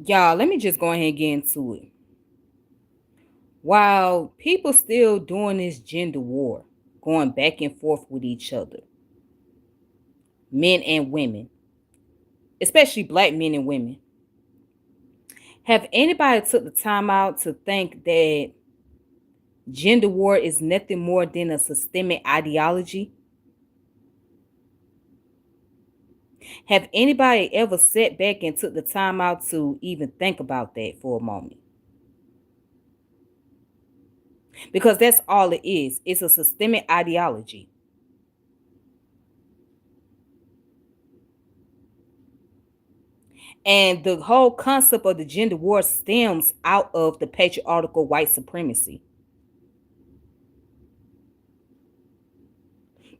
Y'all, let me just go ahead and get into it. While people still doing this gender war, going back and forth with each other, men and women, especially black men and women, have anybody took the time out to think that gender war is nothing more than a systemic ideology? Have anybody ever sat back and took the time out to even think about that for a moment? Because that's all it is. It's a systemic ideology. And the whole concept of the gender war stems out of the patriarchal white supremacy.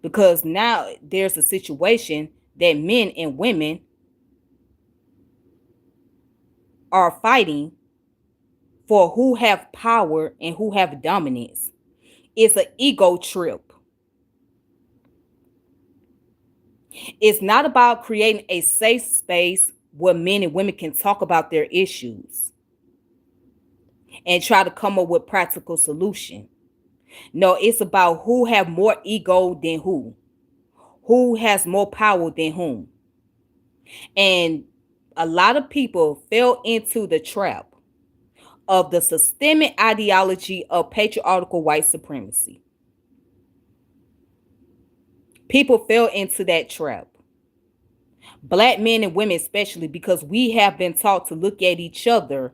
Because now there's a situation that men and women are fighting for who have power and who have dominance. It's an ego trip. It's not about creating a safe space where men and women can talk about their issues and try to come up with practical solution. No, it's about who have more ego than who has more power than whom. And a lot of people fell into the trap of the systemic ideology of patriarchal white supremacy. People fell into that trap. Black men and women, especially, because we have been taught to look at each other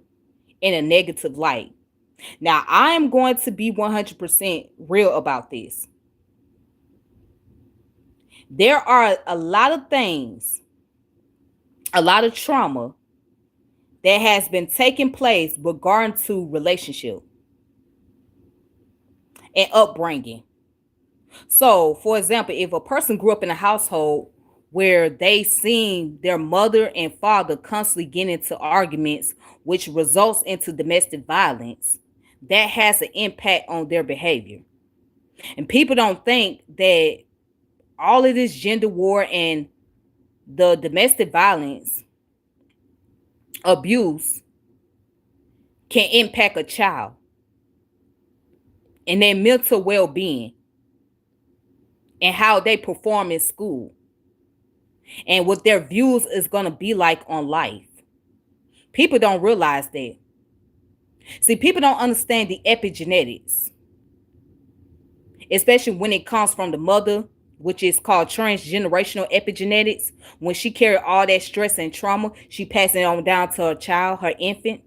in a negative light. Now, I am going to be 100% real about this. There are a lot of things, a lot of trauma that has been taking place regarding to relationship and upbringing. So, for example, if a person grew up in a household where they seen their mother and father constantly getting into arguments, which results into domestic violence, that has an impact on their behavior. And people don't think that all of this gender war and the domestic violence abuse can impact a child and their mental well-being and how they perform in school and what their views is going to be like on life. People don't realize that. See, people don't understand the epigenetics, especially when it comes from the mother, which is called transgenerational epigenetics. When she carried all that stress and trauma, she passed it on down to her child, her infant.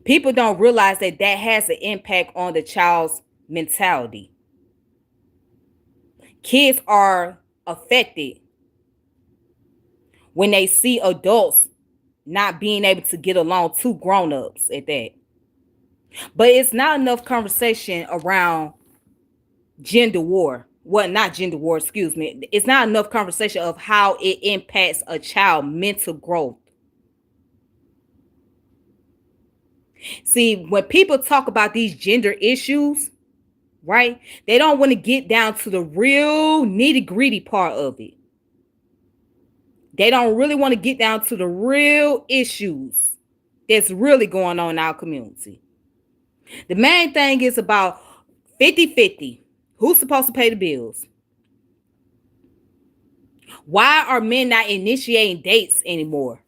People don't realize that that has an impact on the child's mentality. Kids are affected when they see adults not being able to get along, two grown-ups at that. But it's not enough conversation around gender war. Well, not gender war, excuse me. It's not enough conversation of how it impacts a child mental growth. See, when people talk about these gender issues, right? They don't want to get down to the real nitty-gritty part of it. They don't really want to get down to the real issues that's really going on in our community. The main thing is about 50-50. Who's supposed to pay the bills? Why are men not initiating dates anymore?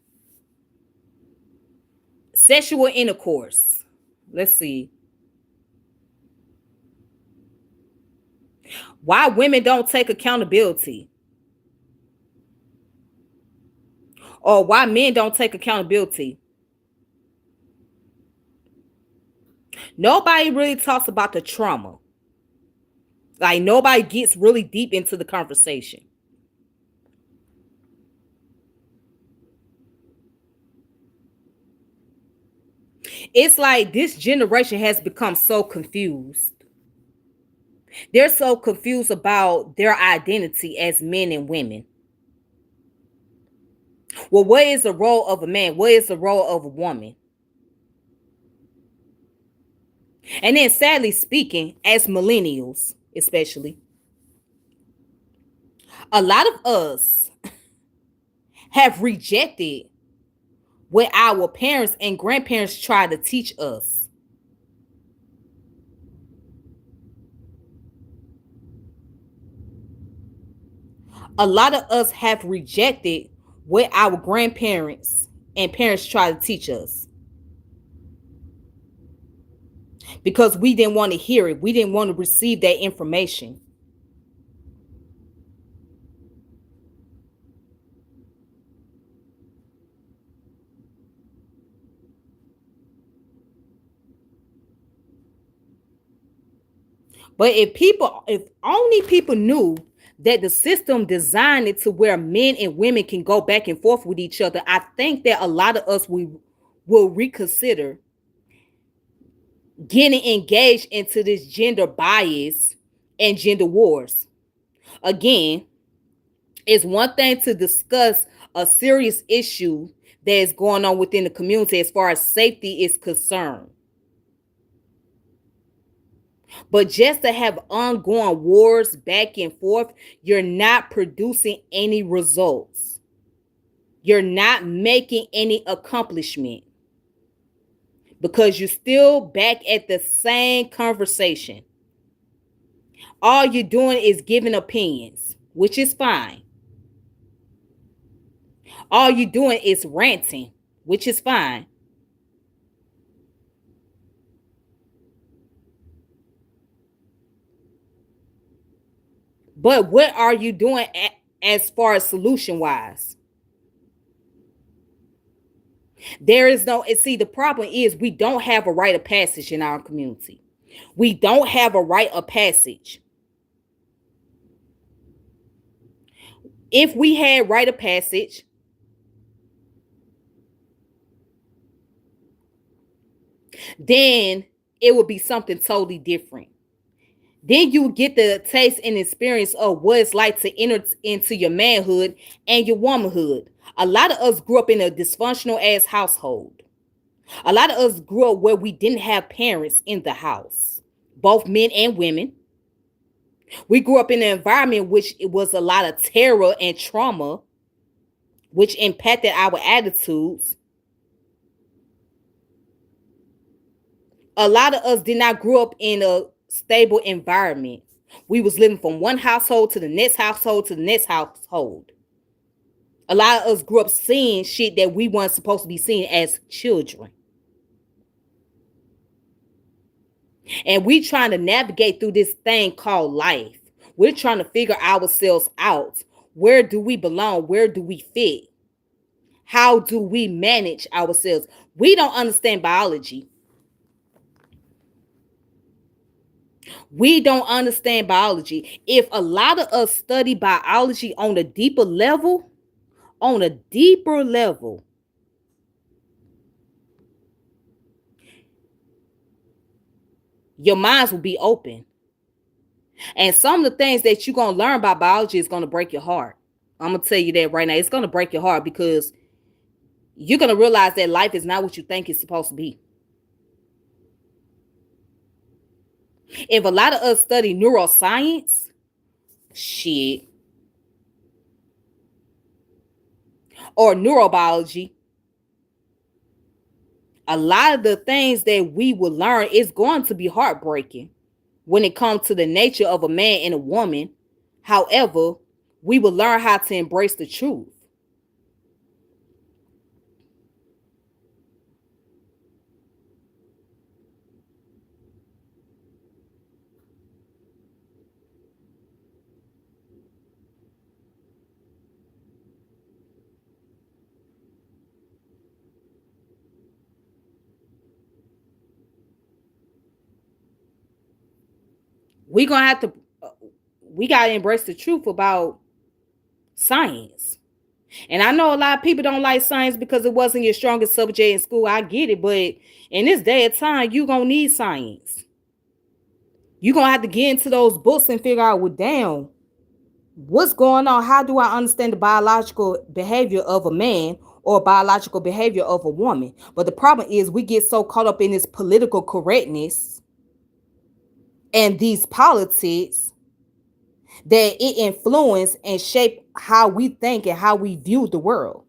Sexual intercourse. Let's see. Why women don't take accountability? Or why men don't take accountability? Nobody really talks about the trauma. Like, nobody gets really deep into the conversation. It's like this generation has become so confused. They're so confused about their identity as men and women. Well, what is the role of a man? What is the role of a woman? And then, sadly speaking, as millennials, especially, a lot of us have rejected what our parents and grandparents tried to teach us. A lot of us have rejected what our grandparents and parents tried to teach us because we didn't want to hear it. We didn't want to receive that information. But if only people knew that the system designed it to where men and women can go back and forth with each other, I think that a lot of us will reconsider getting engaged into this gender bias and gender wars. Again, it's one thing to discuss a serious issue that is going on within the community as far as safety is concerned. But just to have ongoing wars back and forth, you're not producing any results. You're not making any accomplishment because you're still back at the same conversation. All you're doing is giving opinions, which is fine. All you're doing is ranting, which is fine. But what are you doing as far as solution wise? There is no, and see, the problem is we don't have a rite of passage in our community. We don't have a rite of passage. If we had rite of passage, then it would be something totally different. Then you get the taste and experience of what it's like to enter into your manhood and your womanhood. A lot of us grew up in a dysfunctional ass household. A lot of us grew up where we didn't have parents in the house, both men and women. We grew up in an environment which it was a lot of terror and trauma, which impacted our attitudes. A lot of us did not grow up in a stable environment. We was living from one household to the next household to the next household. A lot of us grew up seeing shit that we weren't supposed to be seeing as children. And we trying to navigate through this thing called life. We're trying to figure ourselves out. Where do we belong? Where do we fit? How do we manage ourselves? We don't understand biology. We don't understand biology. If a lot of us study biology on a deeper level, your minds will be open. And some of the things that you're going to learn about biology is going to break your heart. I'm going to tell you that right now. It's going to break your heart because you're going to realize that life is not what you think it's supposed to be. If a lot of us study neuroscience, shit, or neurobiology, a lot of the things that we will learn is going to be heartbreaking when it comes to the nature of a man and a woman. However, we will learn how to embrace the truth. We gonna have to we gotta embrace the truth about science. And I know a lot of people don't like science because it wasn't your strongest subject in school. I get it, but in this day of time, you gonna need science. You're gonna have to get into those books and figure out, well, damn, what's going on? How do I understand the biological behavior of a man or biological behavior of a woman? But the problem is we get so caught up in this political correctness and these politics that it influence and shape how we think and how we view the world.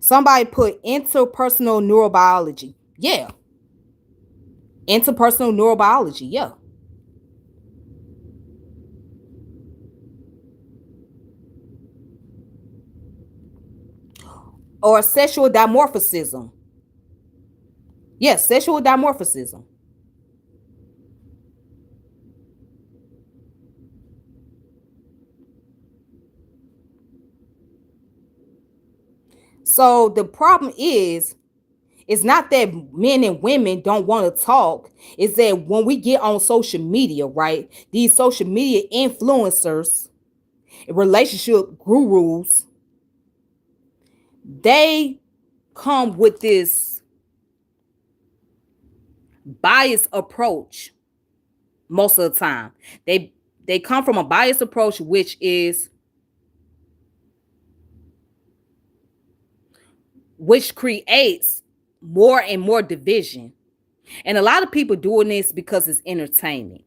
Somebody put interpersonal neurobiology. Yeah. Interpersonal neurobiology. Yeah. Or sexual dimorphism. Yes, sexual dimorphism. So the problem is, it's not that men and women don't want to talk. It's that when we get on social media, right? These social media influencers, relationship gurus, they come with this biased approach most of the time. They come from a biased approach, which creates more and more division. And a lot of people doing this because it's entertainment.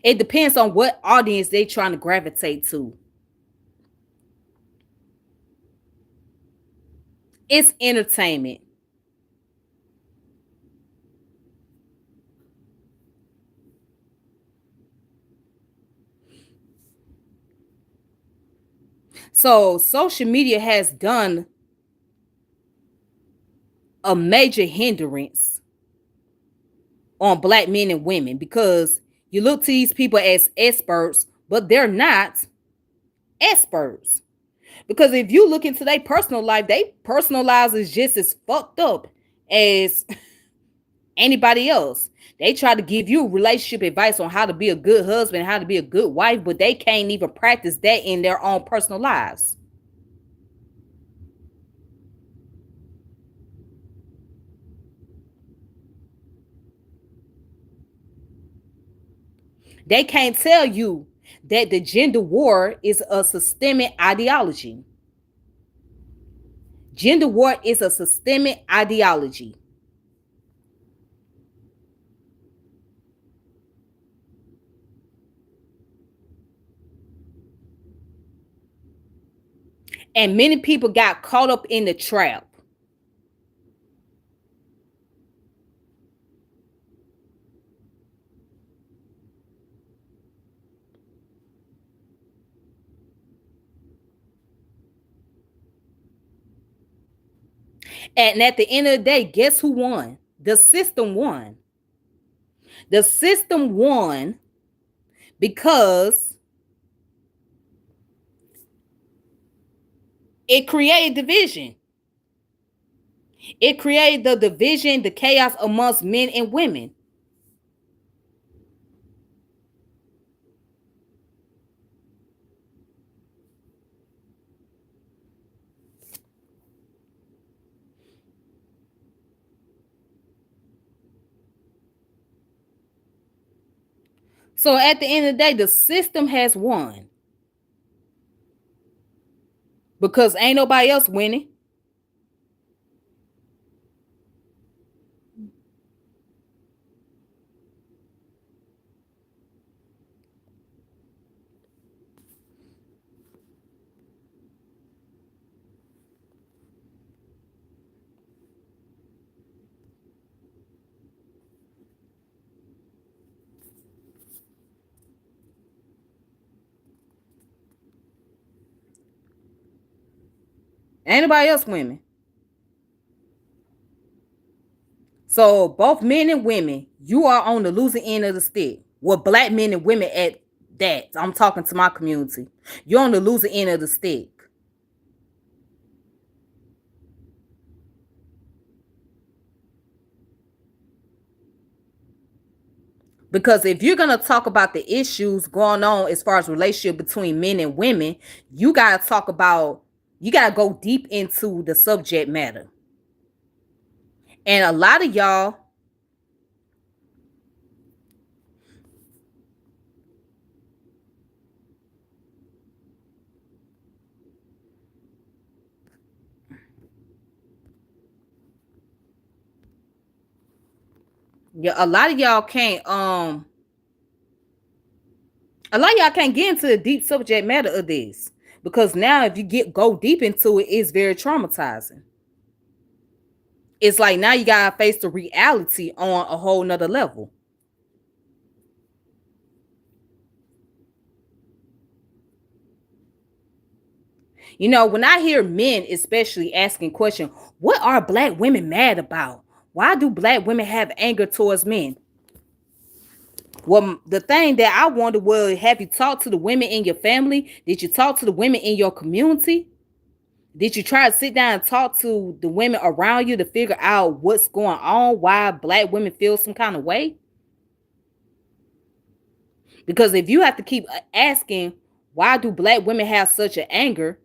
It depends on what audience they trying to gravitate to. It's entertainment. So social media has done a major hindrance on black men and women because you look to these people as experts, but they're not experts. Because if you look into their personal life, they personal lives is just as fucked up as anybody else. They try to give you relationship advice on how to be a good husband, how to be a good wife, but they can't even practice that in their own personal lives. They can't tell you that the gender war is a systemic ideology. Gender war is a systemic ideology. And many people got caught up in the trap. And at the end of the day, guess who won? The system won. The system won because it created division. It created the division, the chaos amongst men and women. So at the end of the day, the system has won because ain't nobody else winning. Ain't nobody else winning. So both men and women, you are on the losing end of the stick. With black men and women at that. I'm talking to my community. You're on the losing end of the stick. Because if you're gonna talk about the issues going on as far as relationship between men and women, you gotta talk about you gotta go deep into the subject matter. And a lot of y'all, yeah, a lot of y'all can't A lot of y'all can't get into the deep subject matter of this because now if you go deep into it, it's very traumatizing. It's like now you gotta face the reality on a whole nother level. You know, when I hear men especially asking questions, what are black women mad about? Why do black women have anger towards men? Well, the thing that I wonder was, have you talked to the women in your family? Did you talk to the women in your community? Did you try to sit down and talk to the women around you to figure out what's going on, why black women feel some kind of way? Because if you have to keep asking, why do black women have such an anger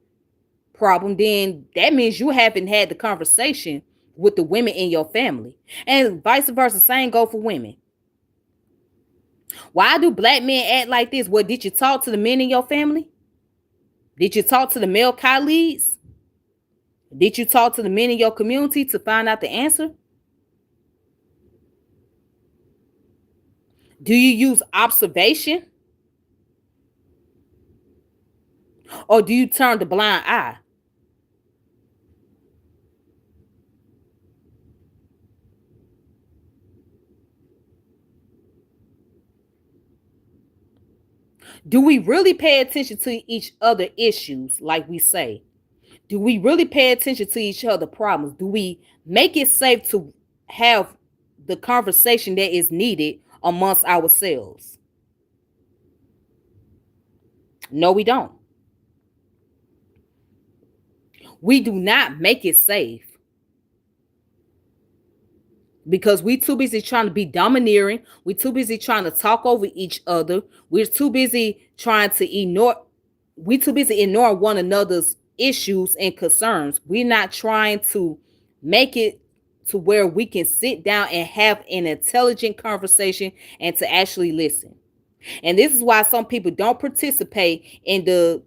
problem, then that means you haven't had the conversation with the women in your family. And vice versa, same go for women. Why do black men act like this? Well, did you talk to the men in your family? Did you talk to the male colleagues? Did you talk to the men in your community to find out the answer? Do you use observation? Or do you turn the blind eye? Do we really pay attention to each other issues like we say? Do we really pay attention to each other problems? Do we make it safe to have the conversation that is needed amongst ourselves? No, we don't. We do not make it safe because we too busy trying to be domineering. We too busy trying to talk over each other. We're too busy trying to ignore. We too busy ignoring one another's issues and concerns. We're not trying to make it to where we can sit down and have an intelligent conversation and to actually listen. And this is why some people don't participate in the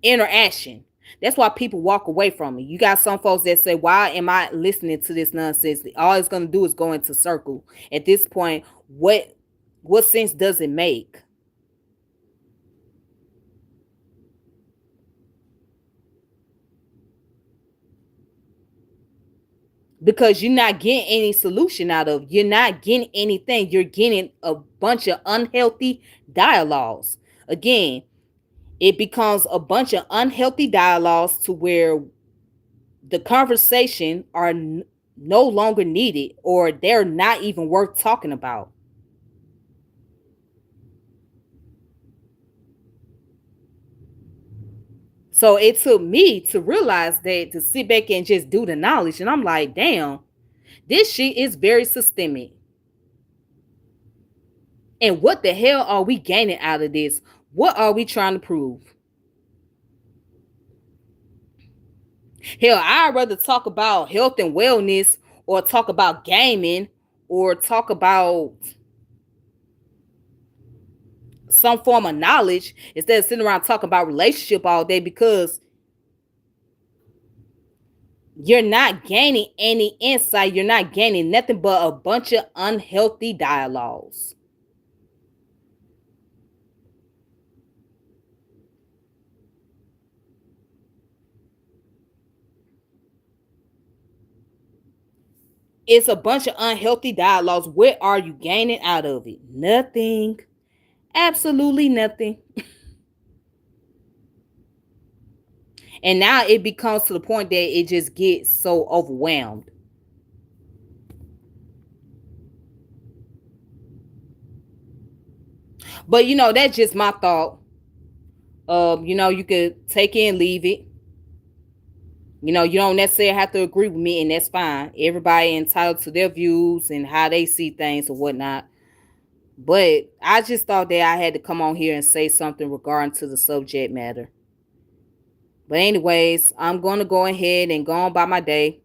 interaction. That's why people walk away from it. You got some folks that say, why am I listening to this nonsense? All it's going to do is go into circle. At this point, what sense does it make? Because you're not getting any solution out of it. You're not getting anything. You're getting a bunch of unhealthy dialogues. Again, it becomes a bunch of unhealthy dialogues to where the conversation are no longer needed or they're not even worth talking about. So it took me to realize that, to sit back and just do the knowledge. And I'm like, damn, this shit is very systemic. And what the hell are we gaining out of this? What are we trying to prove? Hell, I'd rather talk about health and wellness or talk about gaming or talk about some form of knowledge instead of sitting around talking about relationship all day, because you're not gaining any insight. You're not gaining nothing but a bunch of unhealthy dialogues. It's a bunch of unhealthy dialogues. What are you gaining out of it? Nothing. Absolutely nothing. And now it becomes to the point that it just gets so overwhelmed. But that's just my thought. You could take it and leave it. You don't necessarily have to agree with me, and that's fine. Everybody entitled to their views and how they see things or whatnot. But I just thought that I had to come on here and say something regarding to the subject matter. But anyways, I'm going to go ahead and go on by my day.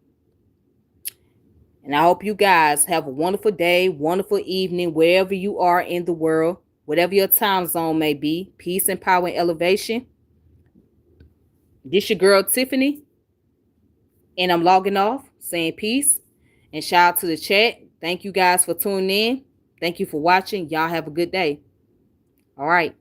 And I hope you guys have a wonderful day, wonderful evening, wherever you are in the world, whatever your time zone may be. Peace and power and elevation. This your girl, Tiffany. And I'm logging off, saying peace. And shout out to the chat. Thank you guys for tuning in. Thank you for watching. Y'all have a good day. All right.